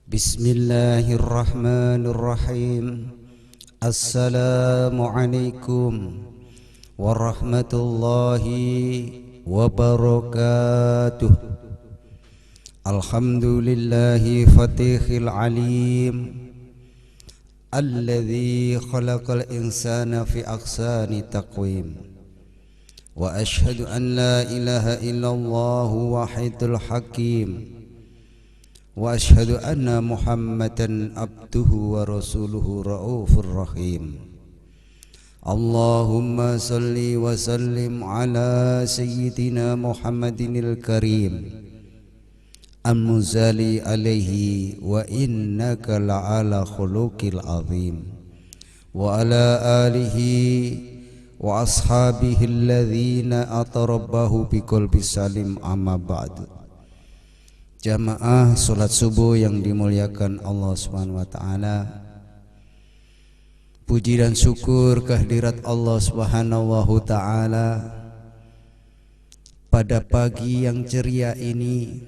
Bismillahirrahmanirrahim. Assalamualaikum warahmatullahi wabarakatuh. Alhamdulillahi fatihil alim, alladzi khalaqal insana fi ahsani taqwim. Wa ashhadu an la ilaha illallah wahidul hakim. Wa ashhadu anna Muhammadan abduhu wa rasuluhu raufur rahim. Allahumma salli wa sallim ala sayyidina Muhammadinil karim al-muzali alaihi wa innaka la'ala khuluqil azim wa ala alihi wa ashabihi alladhina atarabbahu biqalbi salim amma ba'du. Jamaah salat subuh yang dimuliakan Allah Subhanahu wa taala. Puji dan syukur kehadirat Allah Subhanahu wa taala. Pada pagi yang ceria ini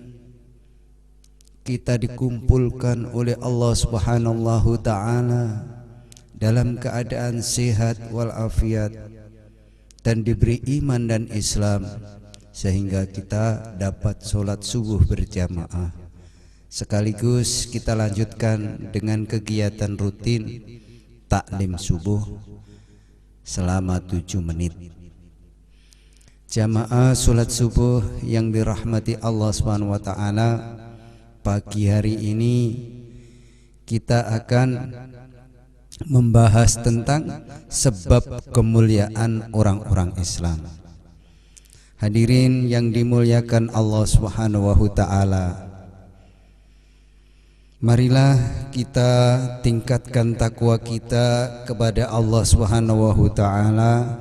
kita dikumpulkan oleh Allah Subhanahu wa taala dalam keadaan sehat walafiat dan diberi iman dan Islam, sehingga kita dapat sholat subuh berjamaah. Sekaligus kita lanjutkan dengan kegiatan rutin taklim subuh selama 7 menit. Jamaah sholat subuh yang dirahmati Allah Subhanahu wa taala, pagi hari ini kita akan membahas tentang sebab kemuliaan orang-orang Islam. Hadirin yang dimuliakan Allah Subhanahu wa taala, marilah kita tingkatkan takwa kita kepada Allah Subhanahu wa taala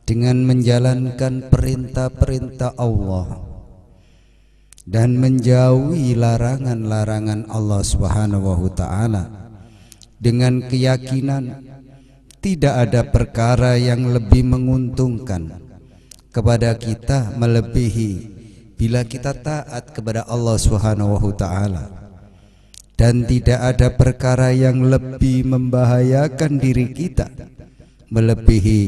dengan menjalankan perintah-perintah Allah dan menjauhi larangan-larangan Allah Subhanahu wa taala, dengan keyakinan tidak ada perkara yang lebih menguntungkan kepada kita melebihi bila kita taat kepada Allah Subhanahu wa taala, dan tidak ada perkara yang lebih membahayakan diri kita melebihi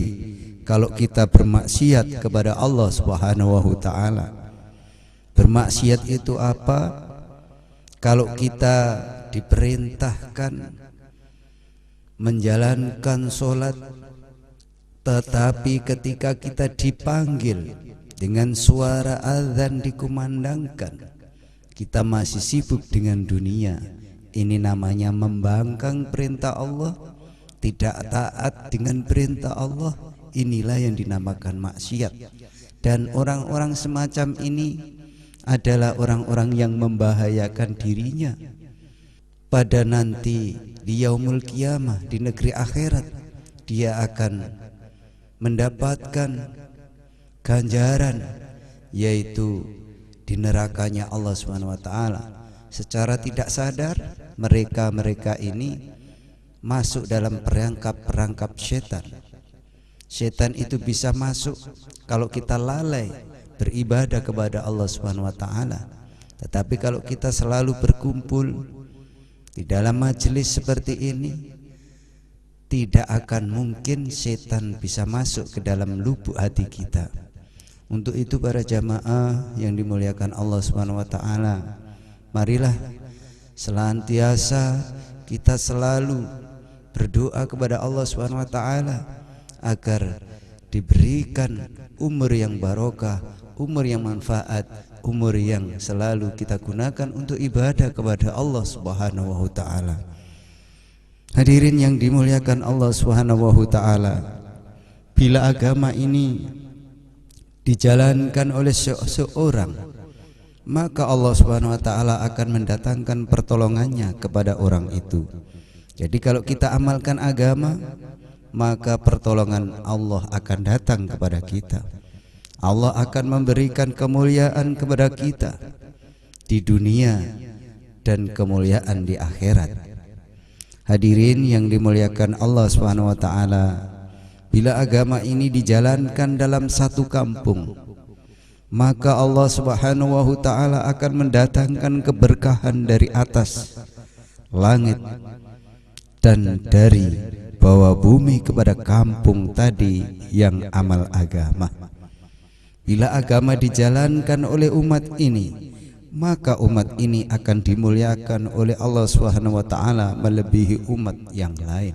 kalau kita bermaksiat kepada Allah Subhanahu wa taala. Bermaksiat itu apa? Kalau kita diperintahkan menjalankan sholat, tetapi ketika kita dipanggil dengan suara azan dikumandangkan, kita masih sibuk dengan dunia. Ini namanya membangkang perintah Allah, tidak taat dengan perintah Allah. Inilah yang dinamakan maksiat. Dan orang-orang semacam ini adalah orang-orang yang membahayakan dirinya pada nanti di yaumul qiyamah, di negeri akhirat. Dia akan mendapatkan ganjaran, yaitu di nerakanya Allah Subhanahu wa taala. Secara tidak sadar mereka ini masuk dalam perangkap setan. Setan itu bisa masuk kalau kita lalai beribadah kepada Allah Subhanahu wa taala. Tetapi kalau kita selalu berkumpul di dalam majelis seperti ini, tidak akan mungkin setan bisa masuk ke dalam lubuk hati kita. Untuk itu para jamaah yang dimuliakan Allah Subhanahu wa taala, marilah senantiasa kita selalu berdoa kepada Allah Subhanahu wa taala agar diberikan umur yang barokah, umur yang manfaat, umur yang selalu kita gunakan untuk ibadah kepada Allah Subhanahu wa taala. Hadirin yang dimuliakan Allah Subhanahu wa taala, bila agama ini dijalankan oleh seseorang, maka Allah Subhanahu wa taala akan mendatangkan pertolongannya kepada orang itu. Jadi kalau kita amalkan agama, maka pertolongan Allah akan datang kepada kita. Allah akan memberikan kemuliaan kepada kita di dunia dan kemuliaan di akhirat. Hadirin yang dimuliakan Allah Subhanahu wa taala, bila agama ini dijalankan dalam satu kampung, maka Allah Subhanahu wa taala akan mendatangkan keberkahan dari atas langit dan dari bawah bumi kepada kampung tadi yang amal agama. Bila agama dijalankan oleh umat ini, maka umat ini akan dimuliakan oleh Allah Subhanahu wa taala melebihi umat yang lain.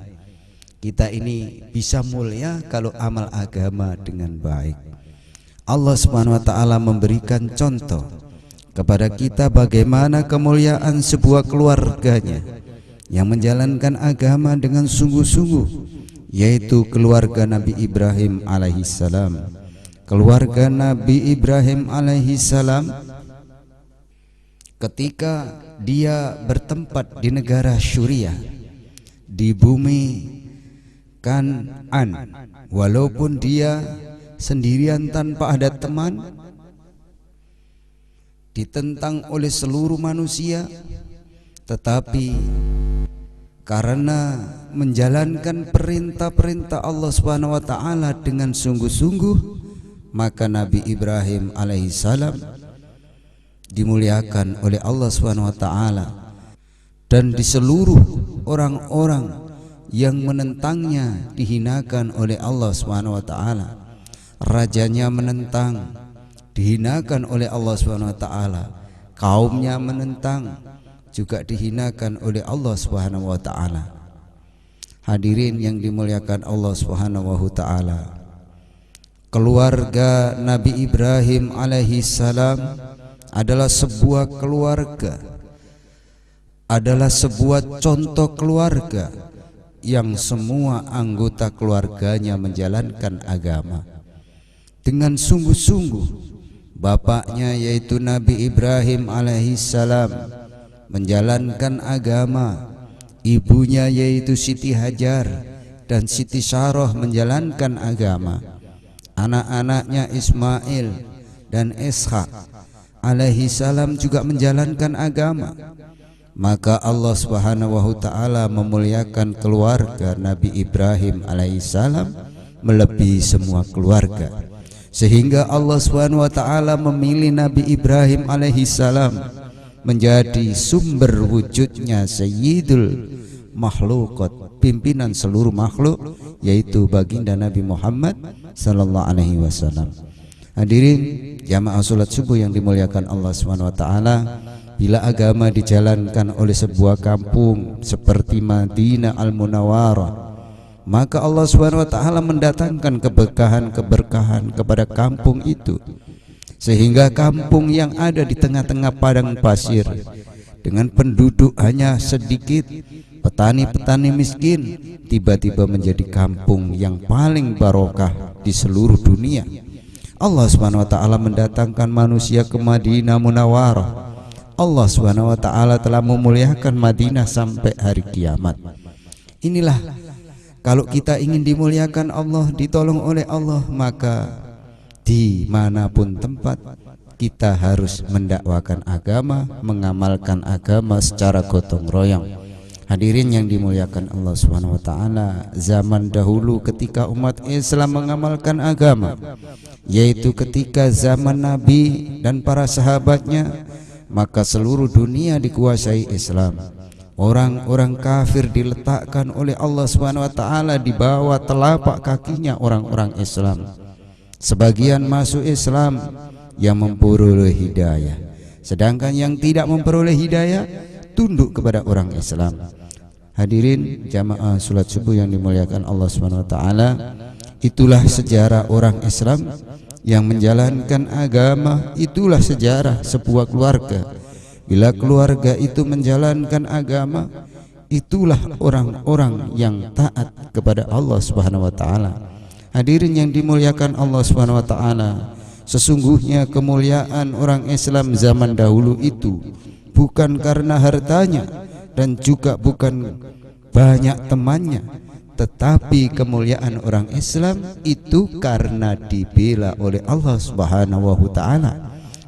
Kita ini bisa mulia kalau amal agama dengan baik. Allah Subhanahu wa taala memberikan contoh kepada kita bagaimana kemuliaan sebuah keluarganya yang menjalankan agama dengan sungguh-sungguh, yaitu keluarga Nabi Ibrahim alaihissalam. Keluarga Nabi Ibrahim alaihissalam ketika dia bertempat di negara Syuriah, di bumi Kan'an, walaupun dia sendirian tanpa ada teman, ditentang oleh seluruh manusia, tetapi karena menjalankan perintah-perintah Allah Subhanahu wa taala dengan sungguh-sungguh, maka Nabi Ibrahim alaihissalam dimuliakan oleh Allah Subhanahu wa taala, dan di seluruh orang-orang yang menentangnya dihinakan oleh Allah Subhanahu wa taala. Rajanya menentang, dihinakan oleh Allah Subhanahu wa taala. Kaumnya menentang, juga dihinakan oleh Allah Subhanahu wa taala. Hadirin yang dimuliakan Allah Subhanahu wa taala, keluarga Nabi Ibrahim alaihissalam adalah sebuah keluarga, adalah sebuah contoh keluarga yang semua anggota keluarganya menjalankan agama dengan sungguh-sungguh. Bapaknya yaitu Nabi Ibrahim alaihissalam menjalankan agama, ibunya yaitu Siti Hajar dan Siti Saroh menjalankan agama, anak-anaknya Ismail dan Ishak alaihissalam juga menjalankan agama. Maka Allah Subhanahu wa taala memuliakan keluarga Nabi Ibrahim alaihissalam melebihi semua keluarga, sehingga Allah Subhanahu wa taala memilih Nabi Ibrahim alaihissalam menjadi sumber wujudnya sayyidul makhluqat, pimpinan seluruh makhluk, yaitu baginda Nabi Muhammad sallallahu alaihi wasallam. Hadirin jamaah salat subuh yang dimuliakan Allah Subhanahu wa taala, bila agama dijalankan oleh sebuah kampung seperti Madinah Al-Munawwarah, maka Allah Subhanahu wa taala mendatangkan keberkahan kepada kampung itu, sehingga kampung yang ada di tengah-tengah padang pasir dengan penduduk hanya sedikit, petani-petani miskin, tiba-tiba menjadi kampung yang paling barokah di seluruh dunia. Allah Subhanahu wa taala mendatangkan manusia ke Madinah Munawwarah. Allah Subhanahu wa taala telah memuliakan Madinah sampai hari kiamat. Inilah, kalau kita ingin dimuliakan Allah, ditolong oleh Allah, maka dimanapun tempat kita harus mendakwakan agama, mengamalkan agama secara gotong royong. Hadirin yang dimuliakan Allah Subhanahu wa taala, zaman dahulu ketika umat Islam mengamalkan agama, yaitu ketika zaman Nabi dan para sahabatnya, maka seluruh dunia dikuasai Islam. Orang-orang kafir diletakkan oleh Allah Subhanahu wa taala di bawah telapak kakinya orang-orang Islam. Sebagian masuk Islam yang memperoleh hidayah, sedangkan yang tidak memperoleh hidayah tunduk kepada orang Islam. Hadirin jamaah salat subuh yang dimuliakan Allah Subhanahu wa taala, itulah sejarah orang Islam yang menjalankan agama, itulah sejarah sebuah keluarga. Bila keluarga itu menjalankan agama, itulah orang-orang yang taat kepada Allah Subhanahu wa taala. Hadirin yang dimuliakan Allah Subhanahu wa taala, sesungguhnya kemuliaan orang Islam zaman dahulu itu bukan karena hartanya dan juga bukan banyak temannya, tetapi kemuliaan orang Islam itu karena dibela oleh Allah Subhanahu wa taala.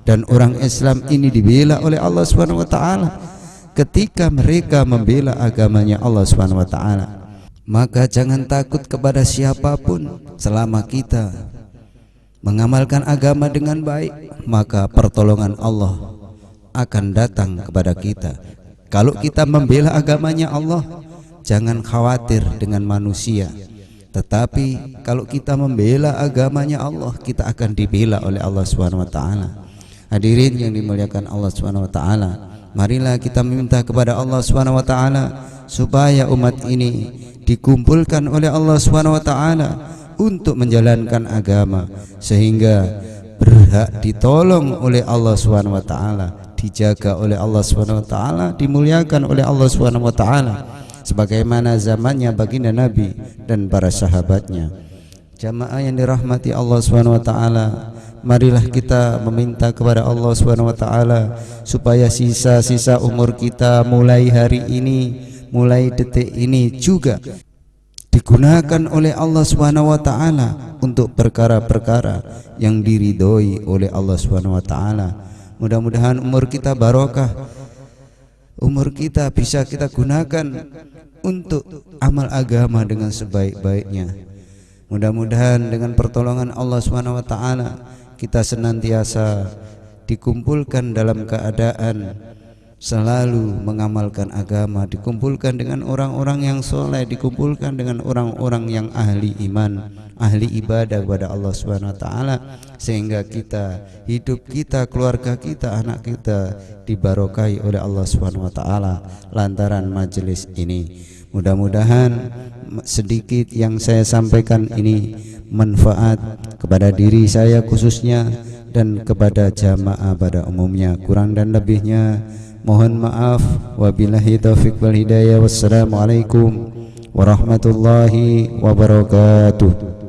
Dan orang Islam ini dibela oleh Allah Subhanahu wa taala ketika mereka membela agamanya Allah Subhanahu wa taala. Maka jangan takut kepada siapapun, selama kita mengamalkan agama dengan baik, maka pertolongan Allah akan datang kepada kita. Kalau kita membela agamanya Allah, jangan khawatir dengan manusia. Tetapi kalau kita membela agamanya Allah, kita akan dibela oleh Allah Subhanahu wa taala. Hadirin yang dimuliakan Allah Subhanahu wa taala, marilah kita meminta kepada Allah Subhanahu wa taala supaya umat ini dikumpulkan oleh Allah Subhanahu wa taala untuk menjalankan agama, sehingga berhak ditolong oleh Allah Subhanahu wa taala, dijaga oleh Allah Subhanahu wa taala, dimuliakan oleh Allah Subhanahu wa taala sebagaimana zamannya baginda Nabi dan para sahabatnya. Jamaah yang dirahmati Allah Subhanahu wa taala, marilah kita meminta kepada Allah Subhanahu wa taala supaya sisa-sisa umur kita mulai hari ini, mulai detik ini juga digunakan oleh Allah Subhanahu wa taala untuk perkara-perkara yang diridhoi oleh Allah Subhanahu wa taala. Mudah-mudahan umur kita barokah, umur kita bisa kita gunakan untuk amal agama dengan sebaik-baiknya. Mudah-mudahan dengan pertolongan Allah Subhanahu wa taala kita senantiasa dikumpulkan dalam keadaan selalu mengamalkan agama, dikumpulkan dengan orang-orang yang soleh, dikumpulkan dengan orang-orang yang ahli iman, ahli ibadah kepada Allah Subhanahu wa taala, sehingga kita, hidup kita, keluarga kita, anak kita dibarokai oleh Allah Subhanahu wa taala lantaran majelis ini. Mudah-mudahan sedikit yang saya sampaikan ini manfaat kepada diri saya khususnya dan kepada jamaah pada umumnya. Kurang dan lebihnya mohon maaf. Wabillahi taufiq wal hidayah. Wassalamualaikum warahmatullahi wabarakatuh.